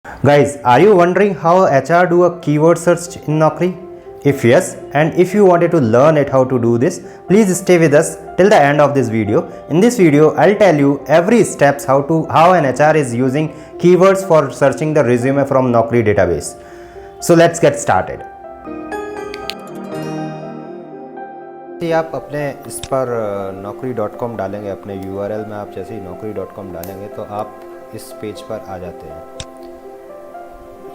Guys, are you wondering how HR do a keyword search in Naukri? If yes, and if you wanted to learn it how to do this, please stay with us till the end of this video. In this video, I'll tell you every steps how an HR is using keywords for searching the resume from Naukri database. So let's get started. यदि आप अपने इस पर naukri.com डालेंगे, अपने URL में आप जैसे ही naukri.com डालेंगे तो आप इस पेज पर आ जाते हैं।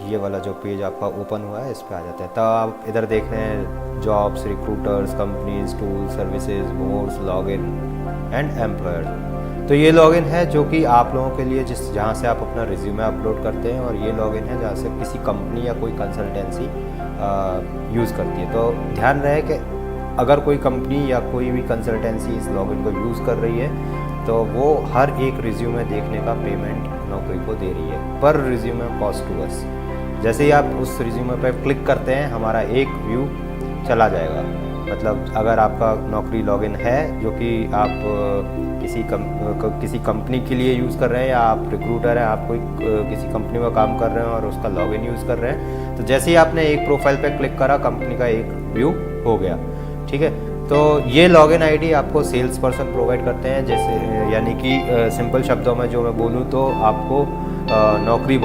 ये वाला जो पेज आपका ओपन हुआ है इस पे आ जाते हैं। तब आप इधर देख रहे हैं jobs, recruiters, companies, tools, services, boards, login and employer. तो ये लॉगिन है जो कि आप लोगों के लिए जहाँ से आप अपना रिज्यूमे अपलोड करते हैं, और ये लॉगिन है जहाँ से किसी कंपनी या कोई कंसल्टेंसी यूज़ करती है। तो ध्यान रहे कि अगर कोई कंपनी या कोई भी कंसल्टेंसी इस लॉगिन को यूज़ कर रही है तो वो हर एक रिज्यूमे देखने का पेमेंट नौकरी को दे रही है, पर रिज्यूमे कॉस्ट टू अस। जैसे ही आप उस रिज्यूमे पर क्लिक करते हैं हमारा एक व्यू चला जाएगा। मतलब अगर आपका नौकरी लॉगिन है जो कि आप किसी कंपनी के लिए यूज़ कर रहे हैं, या आप रिक्रूटर हैं, आप कोई किसी कंपनी में काम कर रहे हैं और उसका लॉगिन यूज़ कर रहे हैं, तो जैसे ही आपने एक प्रोफाइल पे क्लिक करा कंपनी का एक व्यू हो गया। ठीक है, तो ये लॉगिन आईडी आपको सेल्स पर्सन प्रोवाइड करते हैं। जैसे यानी कि सिंपल शब्दों में जो मैं बोलूँ तो आपको नौकरी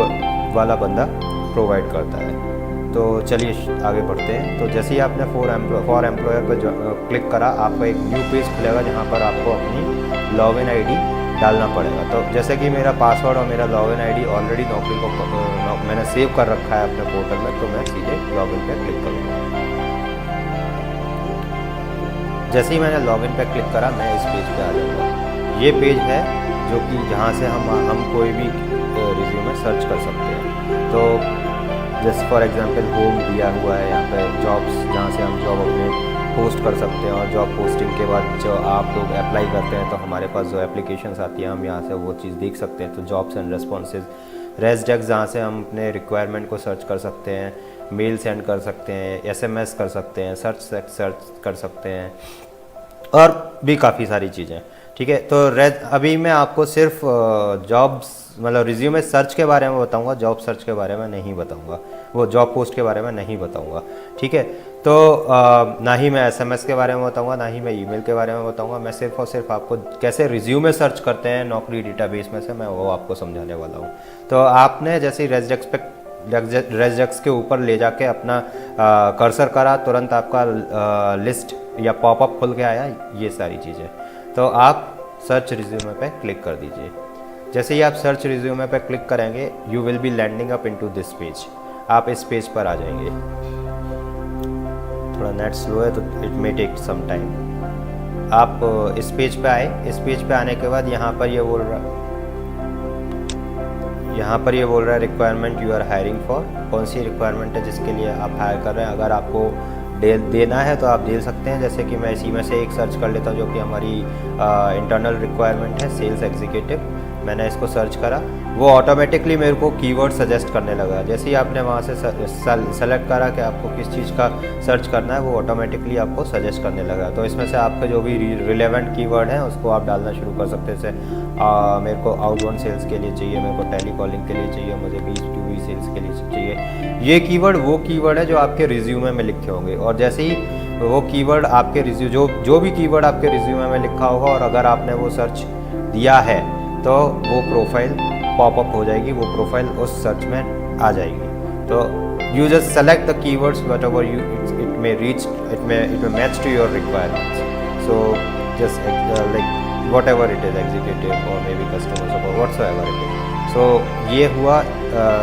वाला बंदा प्रोवाइड करता है। तो चलिए आगे बढ़ते हैं। तो जैसे ही आपने फॉर एम्प्लॉयर पर क्लिक करा, आपका एक न्यू पेज खुलेगा जहाँ पर आपको अपनी लॉगिन आईडी डालना पड़ेगा। तो जैसे कि मेरा पासवर्ड और मेरा लॉगिन आईडी ऑलरेडी नौकरी को मैंने सेव कर रखा है अपने पोर्टल में, तो मैं सीधे लॉगिन पे क्लिक करूँगा। जैसे ही मैंने लॉगिन पे क्लिक करा मैं इस पेज पे आ जाऊँगा। ये पेज है जो कि जहाँ से हम कोई भी रिज्यूमे सर्च कर सकते हैं। तो जैसे फॉर एग्जांपल होम दिया हुआ है, यहाँ पे जॉब्स जहाँ से हम जॉब अपने पोस्ट कर सकते हैं, और जॉब पोस्टिंग के बाद जो आप लोग अप्लाई करते हैं तो हमारे पास जो एप्लीकेशंस आती हैं हम यहाँ से वो चीज़ देख सकते हैं। तो जॉब्स एंड रेस्पॉन्सेज, रेसडेक्स जहाँ से हम अपने रिक्वायरमेंट को सर्च कर सकते हैं, मेल सेंड कर सकते हैं, SMS कर सकते हैं, सर्च कर सकते हैं, और भी काफ़ी सारी चीज़ें। ठीक है, तो अभी मैं आपको सिर्फ जॉब्स मतलब रिज्यूमे सर्च के बारे में बताऊंगा, जॉब सर्च के बारे में नहीं बताऊंगा, वो जॉब पोस्ट के बारे में नहीं बताऊंगा। ठीक है, तो ना ही मैं SMS के बारे में बताऊंगा, ना ही मैं ईमेल के बारे में बताऊंगा। मैं सिर्फ और सिर्फ आपको कैसे रिज्यूमे सर्च करते हैं नौकरी डेटाबेस में से मैं वो आपको समझाने वाला हूँ। तो आपने जैसे रेसडेक्स के ऊपर ले जाके अपना कर्सर करा, तुरंत आपका लिस्ट या पॉपअप खुल के आया, ये सारी चीज़ें। तो आप सर्च रिज्यूमे पे क्लिक कर दीजिए। जैसे ही आप सर्च रिज्यूमे पे क्लिक करेंगे you will be landing up into this page. आप इस पेज पर आ जाएंगे। थोड़ा नेट स्लो है तो it may take some time. आप इस पेज पे आए। इस पेज पे आने के बाद यहाँ पर ये बोल रहा है requirement you are hiring for. कौन सी रिक्वायरमेंट है जिसके लिए आप हायर कर रहे हैं। अगर आपको देना है तो आप दे सकते हैं। जैसे कि मैं इसी में से एक सर्च कर लेता हूँ जो कि हमारी इंटरनल रिक्वायरमेंट है, सेल्स एग्जीक्यूटिव। मैंने इसको सर्च करा, वो ऑटोमेटिकली मेरे को कीवर्ड सजेस्ट करने लगा। जैसे ही आपने वहाँ से सेलेक्ट करा कि आपको किस चीज़ का सर्च करना है, वो ऑटोमेटिकली आपको सजेस्ट करने लगा। तो इसमें से आपके जो भी रिलेवेंट कीवर्ड हैं उसको आप डालना शुरू कर सकते हैं। जैसे मेरे को आउटबाउंड सेल्स के लिए चाहिए, मेरे को टेलीकॉलिंग के लिए चाहिए, मुझे B2B सेल्स के लिए चाहिए। ये कीवर्ड वो कीवर्ड है जो आपके रिज्यूमे में लिखे होंगे, और जैसे ही वो कीवर्ड आपके जो भी कीवर्ड आपके रिज्यूमे में लिखा होगा और अगर आपने वो सर्च दिया है तो वो प्रोफाइल पॉपअप हो जाएगी, वो प्रोफाइल उस सर्च में आ जाएगी। तो you just select the keywords whatever you it may match to your requirements. So just like whatever it is, executive और may be customer support, whatsoever it is. So ये हुआ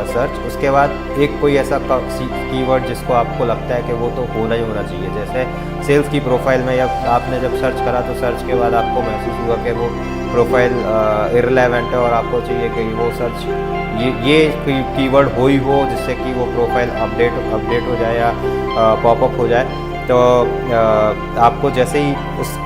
सर्च। उसके बाद एक कोई ऐसा कीवर्ड जिसको आपको लगता है कि वो तो होना ही होना चाहिए। जैसे सेल्स की प्रोफाइल में या आपने जब सर्च करा तो सर्च के बाद आपको महसूस हुआ कि वो प्रोफाइल इररिलेवेंट है और आपको चाहिए कि वो सर्च ये कीवर्ड हो जिससे कि वो प्रोफाइल अपडेट हो जाए या पॉपअप हो जाए। तो आपको जैसे ही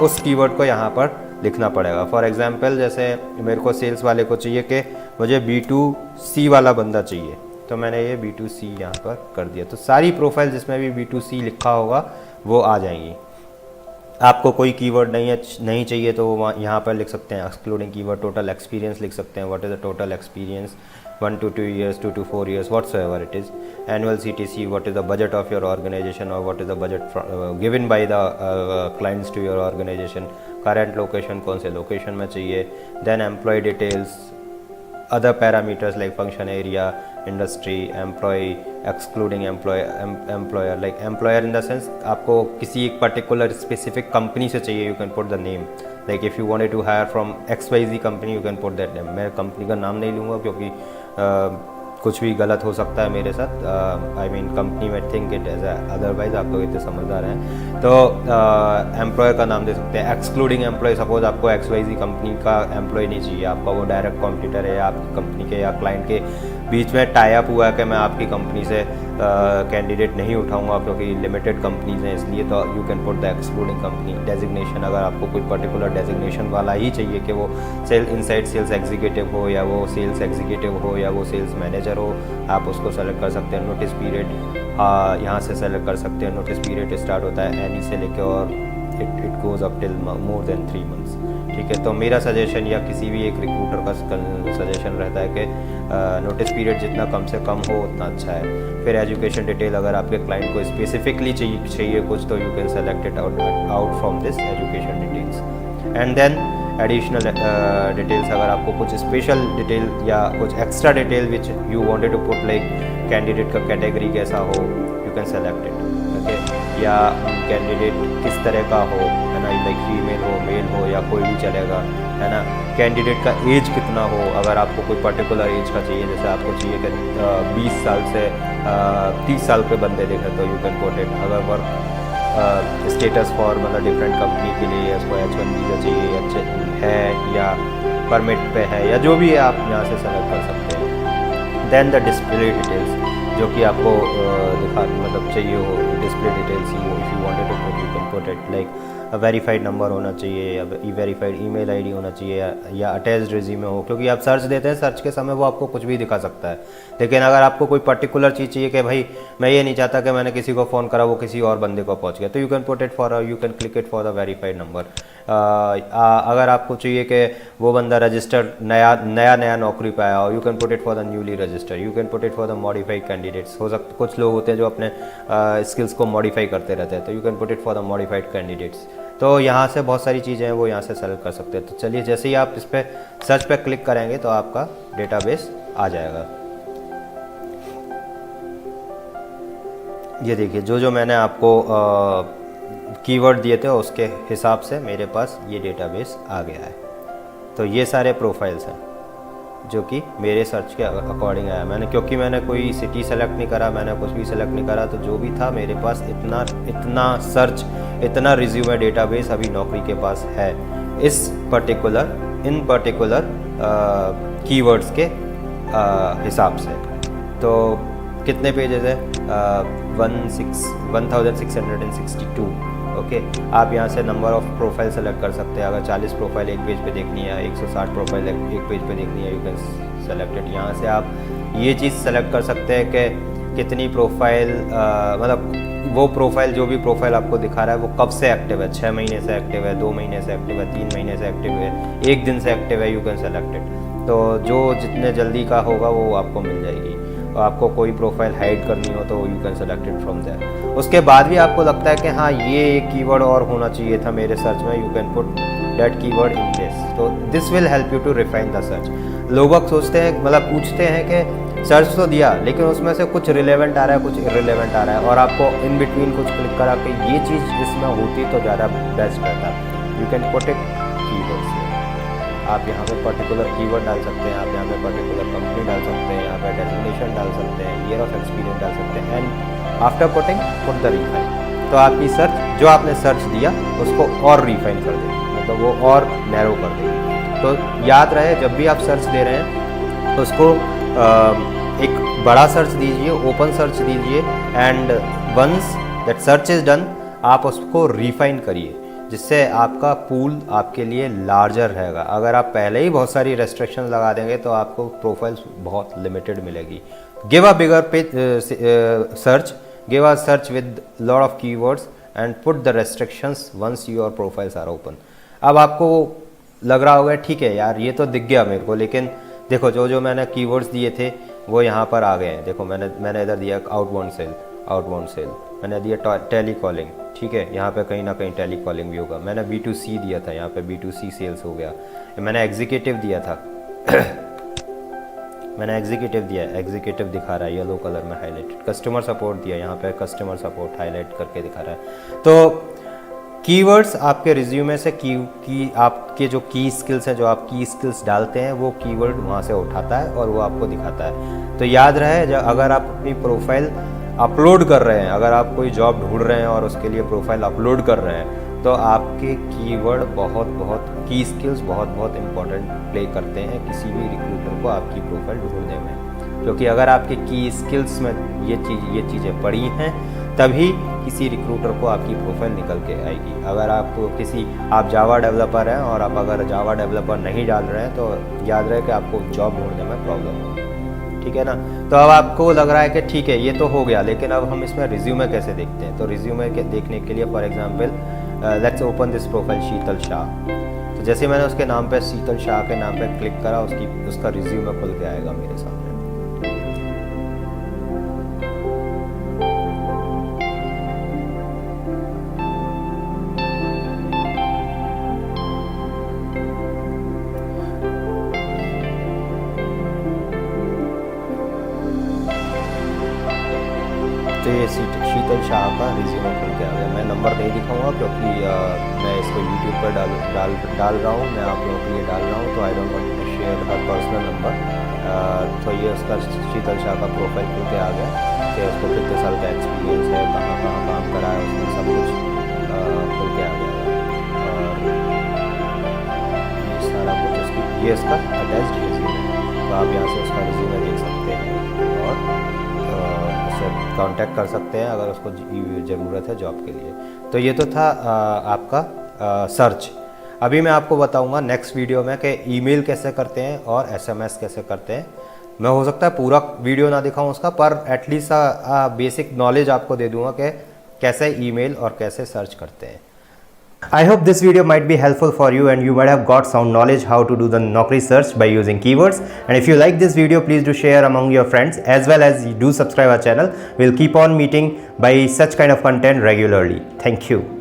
उस कीवर्ड को यहाँ पर लिखना पड़ेगा। फॉर एग्जांपल जैसे मेरे को सेल्स वाले को चाहिए कि मुझे B2C वाला बंदा चाहिए, तो मैंने ये B2C यहाँ पर कर दिया। तो सारी प्रोफाइल जिसमें भी B2C लिखा होगा वो आ जाएंगी। आपको कोई कीवर्ड नहीं चाहिए तो यहाँ पर लिख सकते हैं एक्सक्लूडिंग कीवर्ड, टोटल एक्सपीरियंस लिख सकते हैं, what is the total experience 1 to 2 years, 2 to 4 years, whatsoever it is. Annual CTC, what is the budget of your organization or what is the budget given by the clients to your organization. Current location, कौन से location में चाहिए. Then employee details, other parameters like function area, industry, employee, excluding employer, like employer in the sense आपको किसी एक particular specific company से चाहिए, you can put the name. Like if you wanted to hire from XYZ company, you can put that name. मैं company का नाम नहीं लूँगा क्योंकि कुछ भी गलत हो सकता है मेरे साथ. आई मीन कंपनी में थिंक इट एज अदरवाइज, आप लोग इतने समझदार हैं. तो एम्प्लॉयर का नाम दे सकते हैं. एक्सक्लूडिंग एम्प्लॉय, सपोज आपको XYZ कंपनी का एम्प्लॉय नहीं चाहिए, आपका वो डायरेक्ट कॉम्पिटिटर है, आपकी कंपनी के या क्लाइंट के बीच में टाई अप हुआ है कि मैं आपकी कंपनी से कैंडिडेट नहीं उठाऊंगा क्योंकि लिमिटेड कंपनीज हैं, इसलिए तो you can put the excluding company. Designation, अगर आपको कोई पर्टिकुलर डेजिग्नेशन वाला ही चाहिए कि वो इनसाइड सेल्स एग्जीक्यूटिव हो या वो सेल्स एग्जीक्यूटिव हो या वो सेल्स मैनेजर हो, आप उसको सेलेक्ट कर सकते हैं. नोटिस पीरियड यहाँ से सेलेक्ट कर सकते हैं. नोटिस पीरियड स्टार्ट होता है एनी से लेके और it goes up till more than 3 months. ठीक है, तो मेरा सजेशन या किसी भी एक रिक्रूटर का सजेशन रहता है कि नोटिस पीरियड जितना कम से कम हो उतना अच्छा है. फिर एजुकेशन डिटेल, अगर आपके क्लाइंट को स्पेसिफिकली चाहिए कुछ, तो you can select it out from this education details. And then additional details, अगर आपको कुछ स्पेशल डिटेल या कुछ extra detail which you wanted to put, like candidate का कैटेगरी कैसा हो, you can select it. Okay, या कैंडिडेट किस तरह का हो, है ना, लाइक फीमेल हो, मेल हो या कोई भी चलेगा, है ना. कैंडिडेट का एज कितना हो, अगर आपको कोई पर्टिकुलर एज का चाहिए, जैसे आपको चाहिए कि 20 साल से 30 साल के बंदे देखें, तो यू कैन पुट इट. अगर वर्क स्टेटस फॉर मतलब डिफरेंट कंपनी के लिए उसको H1 वीज़ा चाहिए है या परमिट पे है या जो भी है, आप यहाँ से सेलेक्ट कर सकते हैं. देन द डिस्प्ले डिटेल्स, जो कि आपको दिखा मतलब चाहिए हो, डिस्प्ले डिटेल्स ही हो. If you wanted to put, you can put it. Like verified number होना चाहिए या वेरीफाइड ईमेल आईडी होना चाहिए या अटैच्ड रिज्यूमे हो, क्योंकि आप सर्च देते हैं, सर्च के समय वो आपको कुछ भी दिखा सकता है. लेकिन अगर आपको कोई पर्टिकुलर चीज़ चाहिए कि भाई मैं ये नहीं चाहता कि मैंने किसी को फ़ोन करा वो किसी और बंदे को पहुंच गया, तो you can put it for, you can click it for the verified number. अगर आपको चाहिए कि वो बंदा रजिस्टर्ड नया नौकरी पे आया हो, you can put it for the newly registered. You can put it for the modified candidates. हो सकता कुछ लोग होते हैं जो अपने स्किल्स को मॉडिफाई करते रहते हैं, तो you can put it for the modified candidates. तो यहाँ से बहुत सारी चीज़ें हैं वो यहाँ से सेलेक्ट कर सकते हैं. तो चलिए, जैसे ही आप इस पर सर्च पे क्लिक करेंगे तो आपका डेटाबेस आ जाएगा. ये देखिए, जो मैंने आपको कीवर्ड दिए थे उसके हिसाब से मेरे पास ये डेटाबेस आ गया है. तो ये सारे प्रोफाइल्स हैं जो कि मेरे सर्च के अकॉर्डिंग आया. क्योंकि मैंने कोई सिटी सेलेक्ट नहीं करा, मैंने कुछ भी सेलेक्ट नहीं करा, तो जो भी था मेरे पास इतना रिज्यूमे डेटाबेस अभी नौकरी के पास है इन पर्टिकुलर कीवर्ड्स के हिसाब से. तो कितने पेजेस है? 1662. ओके, आप यहाँ से नंबर ऑफ़ प्रोफाइल सेलेक्ट कर सकते हैं. अगर 40 प्रोफाइल एक पेज पे देखनी है, 160 प्रोफाइल एक पेज पे देखनी है, यू कैन सेलेक्ट इट. यहाँ से आप ये चीज़ सेलेक्ट कर सकते हैं कि कितनी प्रोफाइल, मतलब वो प्रोफाइल, जो भी प्रोफाइल आपको दिखा रहा है वो कब से एक्टिव है. 6 महीने से एक्टिव है, 2 महीने से एक्टिव है, 3 महीने से एक्टिव है, 1 दिन से एक्टिव है, यू कैन सेलेक्ट इट. तो जो जितने जल्दी का होगा वो आपको मिल जाएगी. आपको कोई प्रोफाइल हाइड करनी हो तो you can select it from there. उसके बाद भी आपको लगता है कि हाँ ये एक कीवर्ड और होना चाहिए था मेरे सर्च में, you can put that keyword in this. तो this will help you to refine the search. लोग सोचते हैं, मतलब पूछते हैं कि सर्च तो दिया लेकिन उसमें से कुछ रिलेवेंट आ रहा है, कुछ इररिलेवेंट आ रहा है, और आपको इन बिटवीन कुछ क्लिक करा कि ये चीज़ इसमें होती तो ज़्यादा बेस्ट रहता. You can put it keywords. आप यहाँ पे पर्टिकुलर कीवर्ड डाल सकते हैं, आप यहाँ पे पर्टिकुलर कंपनी डाल सकते हैं, यहाँ पे डेजिग्नेशन डाल सकते हैं, ईयर ऑफ एक्सपीरियंस डाल सकते हैं. And after putting put the refine. तो आपकी सर्च, जो आपने सर्च दिया उसको और रिफाइन कर देगी, मतलब वो और नैरो कर देगी. तो याद रहे, जब भी आप सर्च दे रहे हैं उसको एक बड़ा सर्च दीजिए, ओपन सर्च दीजिए, and once that search is done आप उसको रिफाइन करिए, जिससे आपका पूल आपके लिए लार्जर रहेगा. अगर आप पहले ही बहुत सारी रेस्ट्रिक्शन लगा देंगे तो आपको प्रोफाइल्स बहुत लिमिटेड मिलेगी. Give a bigger page search, give a search with lot of keywords and put the restrictions once your profiles are open. अब आपको लग रहा होगा ठीक है यार ये तो दिख गया मेरे को, लेकिन देखो जो मैंने कीवर्ड्स दिए थे वो यहाँ पर आ गए हैं। देखो मैंने इधर दिया आउटबाउंड सेल, मैंने दिया टेली कॉलिंग, ठीक है, यहाँ पे कहीं ना कहीं टेली कॉलिंग भी होगा। मैंने B2C दिया था, यहाँ पे B2C सेल्स हो गया। मैंने एग्जीक्यूटिव दिया था मैंने एग्जीक्यूटिव दिया, एग्जीक्यूटिव दिखा रहा है येलो कलर में हाईलाइटेड। कस्टमर सपोर्ट दिया, यहाँ पे कस्टमर सपोर्ट हाईलाइट करके दिखा रहा है। तो कीवर्ड्स आपके रिज्यूमे से की आपके जो की स्किल्स हैं, जो आप की स्किल्स डालते हैं, वो कीवर्ड वहाँ से उठाता है और वो आपको दिखाता है। तो याद रहे, अगर आप अपनी प्रोफाइल अपलोड कर रहे हैं, अगर आप कोई जॉब ढूंढ रहे हैं और उसके लिए प्रोफाइल अपलोड कर रहे हैं, तो आपके कीवर्ड बहुत की स्किल्स बहुत इंपॉर्टेंट प्ले करते हैं किसी भी रिक्रूटर को आपकी प्रोफाइल ढूंढने में। क्योंकि अगर आपके की स्किल्स में ये चीज़ें पड़ी हैं, तभी किसी रिक्रूटर को आपकी प्रोफाइल निकल के आएगी। अगर आप जावा डेवलपर हैं और आप अगर जावा डेवलपर नहीं डाल रहे हैं, तो याद रहे कि आपको जॉब ढूंढने में प्रॉब्लम होगी, ठीक है ना। तो अब आपको लग रहा है कि ठीक है ये तो हो गया, लेकिन अब हम इसमें रिज्यूमे कैसे देखते हैं। तो रिज्यूमे देखने के लिए for example let's open this profile Sheetal Shah. तो जैसे मैंने उसके नाम पे शीतल शाह के नाम पे क्लिक करा, उसका रिज्यूमे खुल के आएगा मेरे सामने। तो ये शीतल शाह का रिज्यूमे खुल के आ गया। मैं नंबर नहीं दिखाऊंगा क्योंकि मैं इसको यूट्यूब पर डाल रहा हूँ, मैं आप लोगों के लिए डाल रहा हूँ, तो I don't want to share her personal number. तो ये उसका शीतल शाह का प्रोफाइल खुल के आ गया कि उसको कितने साल का एक्सपीरियंस है, कहाँ काम करा है, उसमें सब कुछ खुल के आ गया। और ये सारा कुछ ये इसका अटैच्ड रिज्यूमे है। तो आप यहाँ से उसका रिज्यूमे देख सकते हैं और कांटेक्ट कर सकते हैं अगर उसको ज़रूरत है जॉब के लिए। तो ये तो था आपका सर्च। अभी मैं आपको बताऊंगा नेक्स्ट वीडियो में कि ईमेल कैसे करते हैं और SMS कैसे करते हैं। मैं हो सकता है पूरा वीडियो ना दिखाऊं उसका, पर एटलीस्ट बेसिक नॉलेज आपको दे दूंगा कि कैसे ईमेल और कैसे सर्च करते हैं। I hope this video might be helpful for you and you might have got some knowledge how to do the Naukri search by using keywords. And if you like this video, please do share among your friends, as well as do subscribe our channel. We'll keep on meeting by such kind of content regularly. Thank you.